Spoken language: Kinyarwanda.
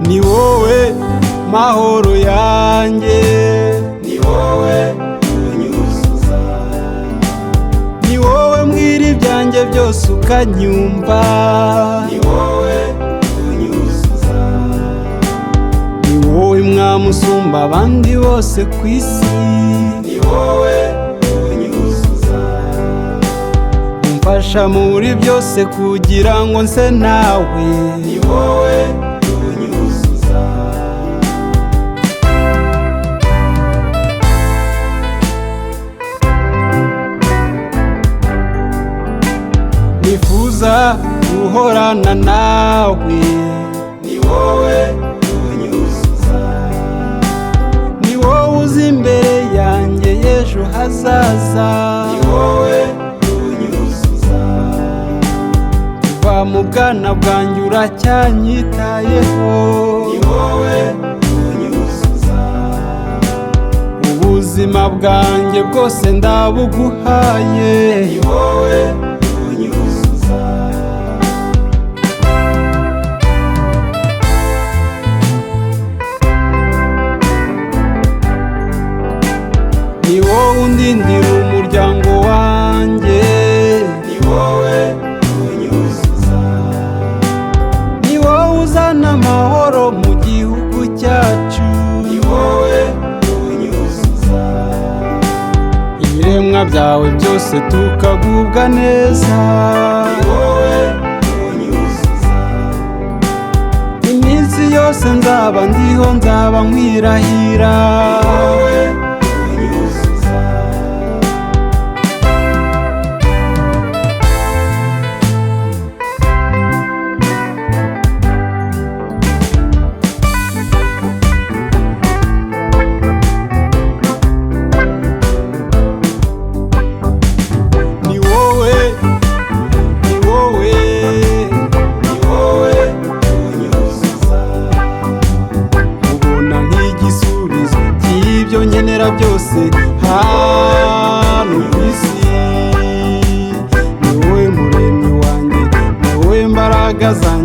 ni wowe mahoro yanjye, ni wowe unyuzuza, ni wowe mbwira ibyanjye byose ukanyumva, ni wowe unyuzuza, ni wowe mwami usumba abandi bose ku isi, ni wowe unyuzuza, umfasha muri byose kugira ngo nse nawe, ni wowe unyuzuza, nifuza guhorana nawe, ni wowe unyuzuza, ni wowe uzi imbere yanjye y'ejo hazaza, ni wowe unyuzuza, kuva mu bwana bwanjye uracyanyitayeho, ni wowe unyuzuza, ubuzima bwanjye bwose ndabuguhaye, ni wowe unyuzuza, ni wowe undindira umuryango wanjye, ni wowe unyuzuza, ni wowe uzana amahoro mu gihugu cyacu, ni wowe unyuzuza, ibiremwa byawe byose tukagubwa neza, ni wowe unyuzuza, iminsi yose nzaba ndiho nzaba nkwirahira, ni wowe unyuzuza, ni wowe, ni wowe, ni wowe unyuzuza, ubona nk'igisubizo cy'ibyo nkenera byose hano ku isi, ni wowe muremyi wanjye, ni wowe mbaraga zanjye.